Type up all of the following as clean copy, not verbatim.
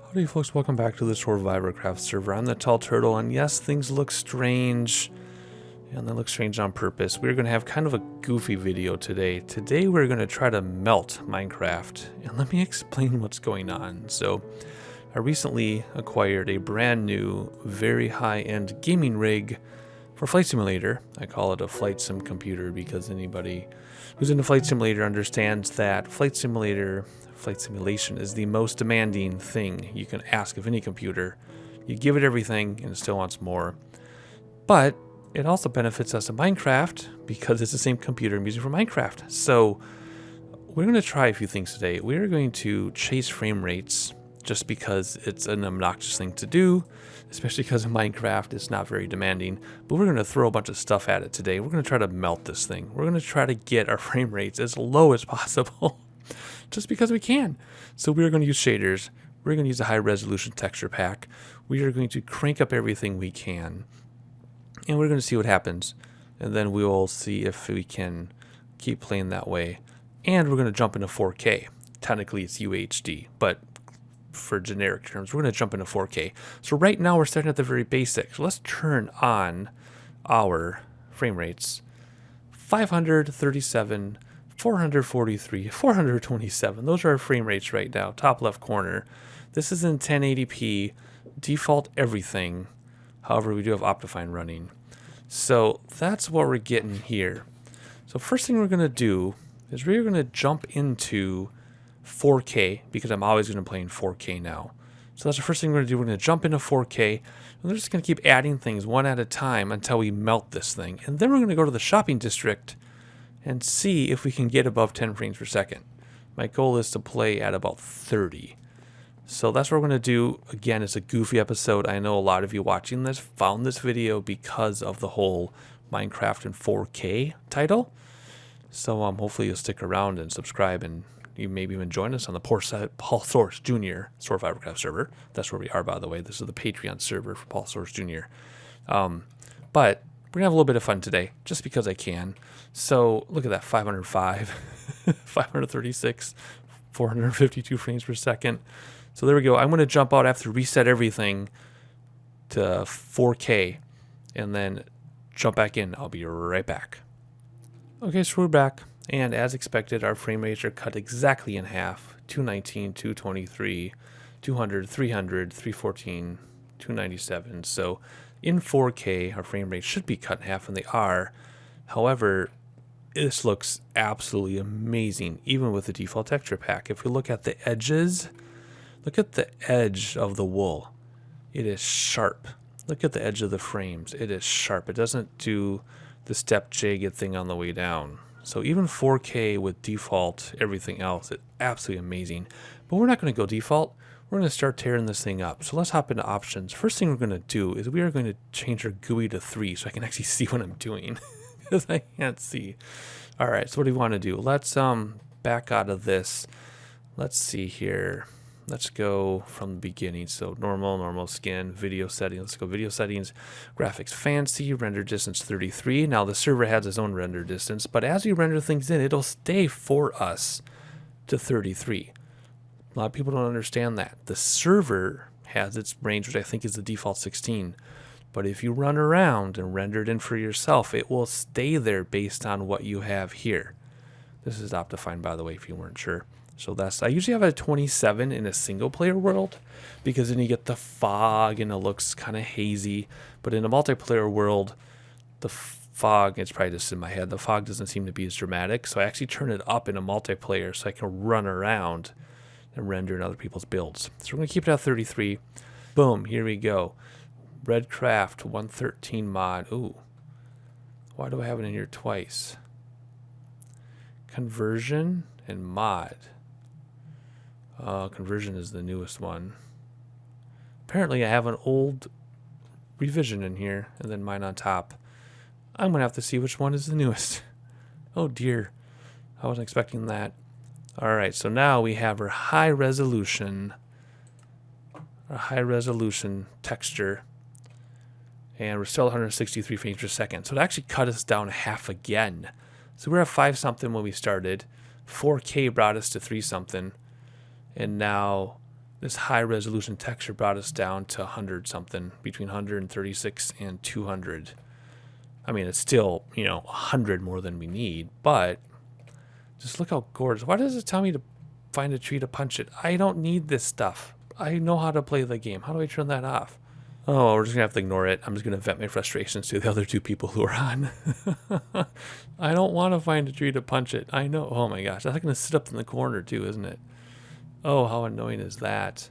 Howdy folks, welcome back to the SoarvivorCraft server. I'm the Tall Turtle, and yes, things look strange, and they look strange on purpose. We're going to have kind of a goofy video today. Today we're going to try to melt Minecraft, and let me explain what's going on. So, I recently acquired a brand new, very high-end gaming rig for Flight Simulator. I call it a flight sim computer because anybody who's into Flight Simulator understands that flight simulation is the most demanding thing you can ask of any computer. You give it everything and it still wants more. But it also benefits us in Minecraft because it's the same computer I'm using for Minecraft. So we're going to try a few things today. We're going to chase frame rates just because it's an obnoxious thing to do, especially because in Minecraft it's not very demanding. But we're going to throw a bunch of stuff at it today. We're going to try to melt this thing. We're going to try to get our frame rates as low as possible. Just because we can. So we're going to use shaders. We're going to use a high resolution texture pack. We are going to crank up everything we can. And we're going to see what happens. And then we will see if we can keep playing that way. And we're going to jump into 4K. Technically it's UHD, but for generic terms, we're going to jump into 4K. So right now we're starting at the very basics. So let's turn on our frame rates. 537, 443, 427. Those are our frame rates right now, top left corner. This is in 1080p, default everything. However, we do have Optifine running. So that's what we're getting here. So first thing we're going to do is we're going to jump into 4K because I'm always going to play in 4K now. So that's the first thing we're going to do. We're going to jump into 4K. And we're just going to keep adding things one at a time until we melt this thing. And then we're going to go to the shopping district and see if we can get above 10 frames per second. My goal is to play at about 30. So that's what we're going to do. Again, it's a goofy episode. I know a lot of you watching this found this video because of the whole Minecraft in 4K title. So hopefully you'll stick around and subscribe, and you maybe even join us on the Paul Source Jr. SoarvivorCraft server. That's where we are, by the way. This is the Patreon server for Paul Source Jr. But we're going to have a little bit of fun today, just because I can. So look at that, 505, 536, 452 frames per second. So there we go. I'm going to jump out after reset everything to 4K and then jump back in. I'll be right back. Okay, so we're back. And as expected, our frame rates are cut exactly in half. 219, 223, 200, 300, 314, 297. So in 4K, our frame rate should be cut in half, and they are. However, this looks absolutely amazing, even with the default texture pack. If we look at the edges, look at the edge of the wool. It is sharp. Look at the edge of the frames. It is sharp. It doesn't do the step jagged thing on the way down. So even 4K with default everything else, it's absolutely amazing. But we're not going to go default. We're going to start tearing this thing up. So let's hop into options. First thing we're going to do is we are going to change our GUI to 3 so I can actually see what I'm doing. Because I can't see. All right, so what do we want to do? Let's back out of this. Let's see here. Let's go from the beginning. So normal skin, video settings. Let's go video settings, graphics fancy, render distance 33. Now the server has its own render distance, but as we render things in, it'll stay for us to 33. A lot of people don't understand that. The server has its range, which I think is the default 16. But if you run around and render it in for yourself, it will stay there based on what you have here. This is Optifine, by the way, if you weren't sure. So I usually have a 27 in a single player world because then you get the fog and it looks kind of hazy. But in a multiplayer world, the fog, it's probably just in my head, the fog doesn't seem to be as dramatic. So I actually turn it up in a multiplayer so I can run around and render in other people's builds. So we're going to keep it at 33. Boom, here we go. Redcraft 113 mod. Ooh, why do I have it in here twice? Conversion and mod. Conversion is the newest one. Apparently I have an old revision in here and then mine on top. I'm going to have to see which one is the newest. Oh dear. I wasn't expecting that. Alright, so now we have our high resolution texture. And we're still 163 frames per second. So it actually cut us down half again. So we were at 5 something when we started. 4K brought us to 3 something. And now this high resolution texture brought us down to 100 something, between 136 and 200. I mean, it's still, 100 more than we need, but just look how gorgeous. Why does it tell me to find a tree to punch it? I don't need this stuff. I know how to play the game. How do I turn that off? Oh, we're just going to have to ignore it. I'm just going to vent my frustrations to the other two people who are on. I don't want to find a tree to punch it. I know. Oh my gosh. That's going to sit up in the corner too, isn't it? Oh, how annoying is that?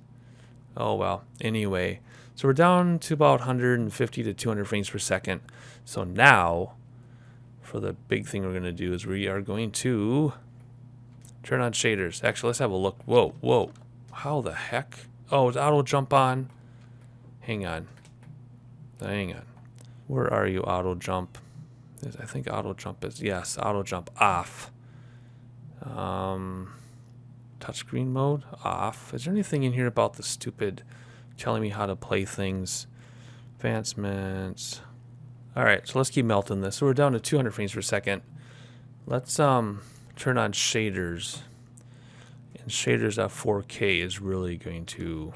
Oh, well. Anyway, so we're down to about 150 to 200 frames per second. So now, for the big thing we're going to do is we are going to turn on shaders. Actually, let's have a look. Whoa, whoa. How the heck? Oh, is auto jump on? Hang on. Hang on. Where are you, auto jump? I think auto jump is, yes, auto jump off. Touchscreen mode off. Is there anything in here about the stupid telling me how to play things? Advancements. All right, so let's keep melting this. So we're down to 200 frames per second. Let's turn on shaders. And shaders at 4K is really going to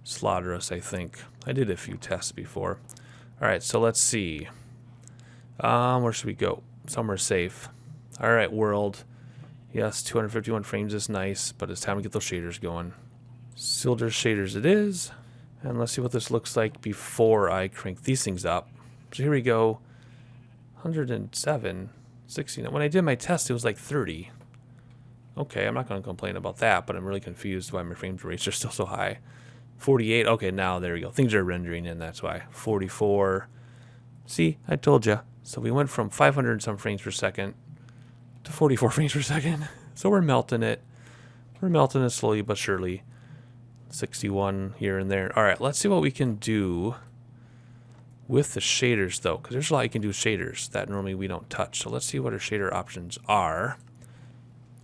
slaughter us, I think. I did a few tests before. All right, so let's see. Where should we go? Somewhere safe. All right, world. Yes, 251 frames is nice, but it's time to get those shaders going. Sildurs shaders it is. And let's see what this looks like before I crank these things up. So here we go. 107, 16. When I did my test, it was like 30. Okay, I'm not going to complain about that, but I'm really confused why my frame rates are still so high. 48. Okay, now there we go. Things are rendering in, that's why. 44. See, I told you. So we went from 500 and some frames per second to 44 frames per second. So we're melting it. We're melting it slowly but surely. 61 here and there. All right, let's see what we can do with the shaders, though, because there's a lot you can do with shaders that normally we don't touch. So let's see what our shader options are.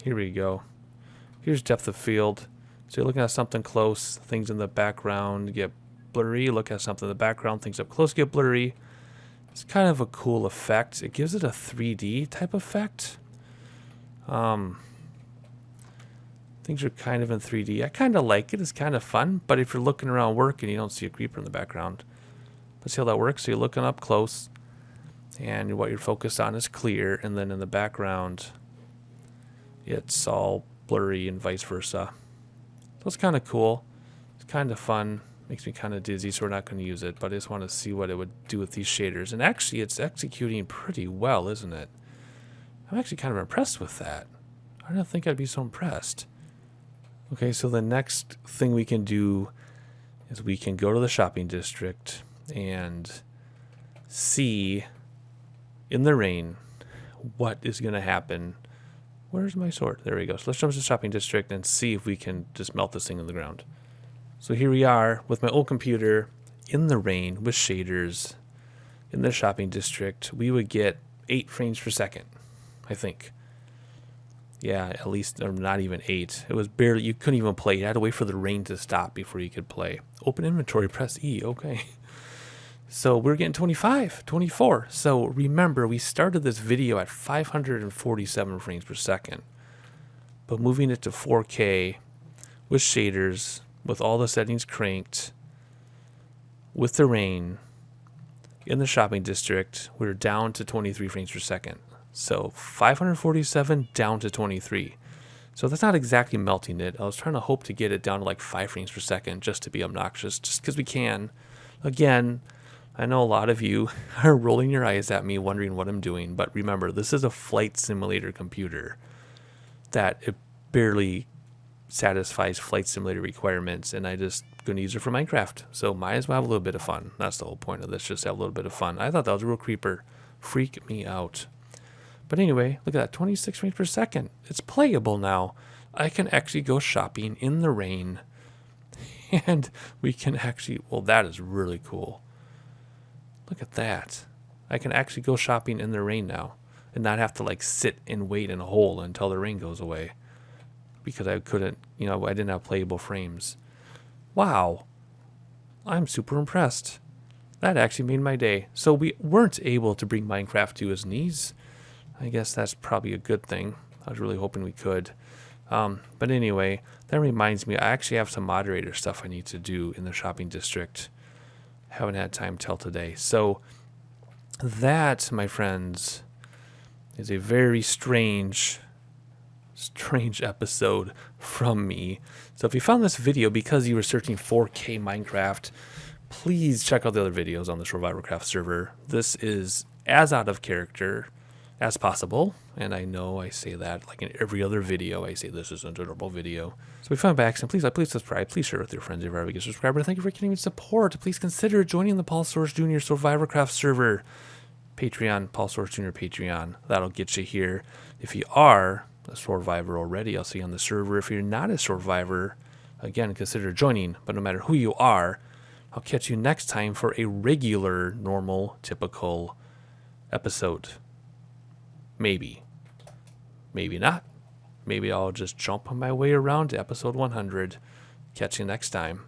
Here we go. Here's depth of field. So you're looking at something close, things in the background get blurry. Look at something in the background, things up close get blurry. It's kind of a cool effect. It gives it a 3D type effect. Things are kind of in 3D. I kind of like it. It's kind of fun. But if you're looking around work and you don't see a creeper in the background, let's see how that works. So you're looking up close, and what you're focused on is clear, and then in the background, it's all blurry and vice versa. So it's kind of cool. It's kind of fun. Makes me kind of dizzy, so we're not going to use it. But I just want to see what it would do with these shaders. And actually, it's executing pretty well, isn't it? I'm actually kind of impressed with that. I don't think I'd be so impressed. Okay, so the next thing we can do is we can go to the shopping district and see in the rain what is going to happen. Where's my sword? There we go. So let's jump to the shopping district and see if we can just melt this thing in the ground. So here we are with my old computer in the rain with shaders in the shopping district. We would get 8 frames per second, I think. Yeah, at least, or not even 8. It was barely, you couldn't even play. You had to wait for the rain to stop before you could play. Open inventory, press E, okay. So we're getting 25, 24. So remember, we started this video at 547 frames per second. But moving it to 4K with shaders, with all the settings cranked, with the rain, in the shopping district, we're down to 23 frames per second. So 547 down to 23. So that's not exactly melting it. I was trying to hope to get it down to like 5 frames per second just to be obnoxious, just because we can. Again, I know a lot of you are rolling your eyes at me wondering what I'm doing, but remember, this is a flight simulator computer that it barely satisfies flight simulator requirements, and I just going to use it for Minecraft. So might as well have a little bit of fun. That's the whole point of this, just have a little bit of fun. I thought that was a real creeper. Freak me out. But anyway, look at that, 26 frames per second. It's playable now. I can actually go shopping in the rain. And we can actually, well, that is really cool. Look at that. I can actually go shopping in the rain now and not have to like sit and wait in a hole until the rain goes away. Because I couldn't, I didn't have playable frames. Wow. I'm super impressed. That actually made my day. So we weren't able to bring Minecraft to his knees. I guess that's probably a good thing. I was really hoping we could. But anyway, that reminds me, I actually have some moderator stuff I need to do in the shopping district. Haven't had time till today. So that, my friends, is a very strange episode from me. So if you found this video because you were searching 4K Minecraft, please check out the other videos on the SoarvivorCraft server. This is as out of character as possible, and I know I say that like in every other video. I say this isn't a normal video. So if you found by accident, please subscribe, please share with your friends if you're a big subscriber. Thank you for continuing support. Please consider joining the Paul Source Jr. SoarvivorCraft server. Patreon, Paul Source Jr. Patreon. That'll get you here. If you are a Soarvivor already, I'll see you on the server. If you're not a Soarvivor, again, consider joining. But no matter who you are, I'll catch you next time for a regular, normal, typical episode. Maybe. Maybe not. Maybe I'll just jump my way around to episode 100. Catch you next time.